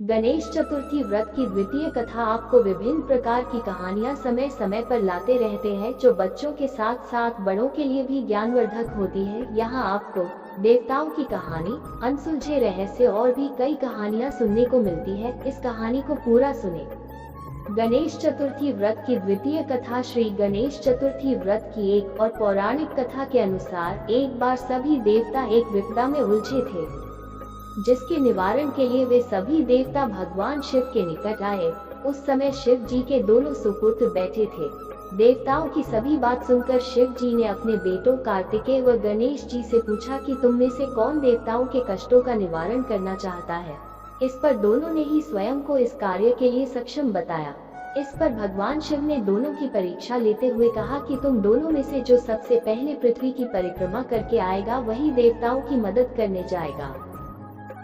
गणेश चतुर्थी व्रत की द्वितीय कथा आपको विभिन्न प्रकार की कहानियां समय समय पर लाते रहते हैं, जो बच्चों के साथ साथ बड़ों के लिए भी ज्ञानवर्धक होती है। यहाँ आपको देवताओं की कहानी, अनसुलझे रहस्य और भी कई कहानियां सुनने को मिलती है। इस कहानी को पूरा सुने। गणेश चतुर्थी व्रत की द्वितीय कथा। श्री गणेश चतुर्थी व्रत की एक और पौराणिक कथा के अनुसार एक बार सभी देवता एक विपदा में उलझे थे, जिसके निवारण के लिए वे सभी देवता भगवान शिव के निकट आए। उस समय शिव जी के दोनों सुपुत्र बैठे थे। देवताओं की सभी बात सुनकर शिव जी ने अपने बेटों कार्तिकेय व गणेश जी से पूछा कि तुम में से कौन देवताओं के कष्टों का निवारण करना चाहता है। इस पर दोनों ने ही स्वयं को इस कार्य के लिए सक्षम बताया। इस पर भगवान शिव ने दोनों की परीक्षा लेते हुए कहा कि तुम दोनों में से जो सबसे पहले पृथ्वी की परिक्रमा करके आएगा, वही देवताओं की मदद करने जाएगा।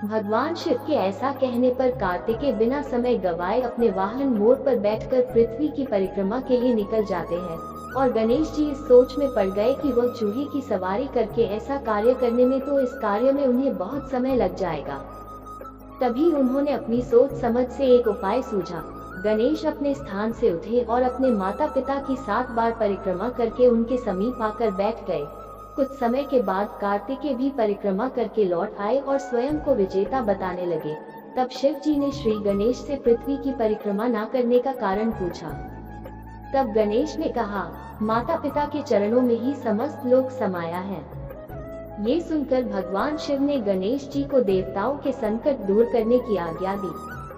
भगवान शिव के ऐसा कहने पर कार्तिकेय बिना समय गवाए अपने वाहन मोर पर बैठकर पृथ्वी की परिक्रमा के लिए निकल जाते हैं, और गणेश जी इस सोच में पड़ गए कि वह चूहे की सवारी करके ऐसा कार्य करने में तो इस कार्य में उन्हें बहुत समय लग जाएगा। तभी उन्होंने अपनी सोच समझ से एक उपाय सूझा। गणेश अपने स्थान से उठे और अपने माता पिता की 7 बार परिक्रमा करके उनके समीप आकर बैठ गए। कुछ समय के बाद कार्तिकेय भी परिक्रमा करके लौट आए और स्वयं को विजेता बताने लगे। तब शिव जी ने श्री गणेश से पृथ्वी की परिक्रमा न करने का कारण पूछा। तब गणेश ने कहा, माता पिता के चरणों में ही समस्त लोक समाया है। ये सुनकर भगवान शिव ने गणेश जी को देवताओं के संकट दूर करने की आज्ञा दी।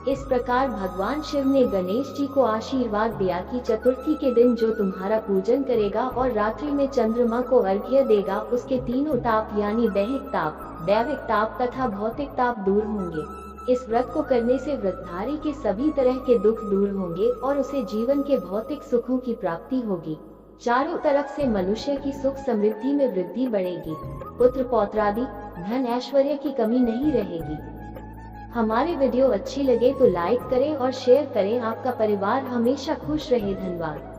इस प्रकार भगवान शिव ने गणेश जी को आशीर्वाद दिया कि चतुर्थी के दिन जो तुम्हारा पूजन करेगा और रात्रि में चंद्रमा को अर्घ्य देगा, उसके तीनों ताप यानी दैहिक ताप, दैविक ताप तथा भौतिक ताप दूर होंगे। इस व्रत को करने से व्रतधारी के सभी तरह के दुख दूर होंगे और उसे जीवन के भौतिक सुखों की प्राप्ति होगी। चारों तरफ से मनुष्य की सुख समृद्धि में वृद्धि बढ़ेगी। पुत्र पौत्रादि, धन ऐश्वर्य की कमी नहीं रहेगी। हमारे वीडियो अच्छी लगे तो लाइक करें और शेयर करें। आपका परिवार हमेशा खुश रहे। धन्यवाद।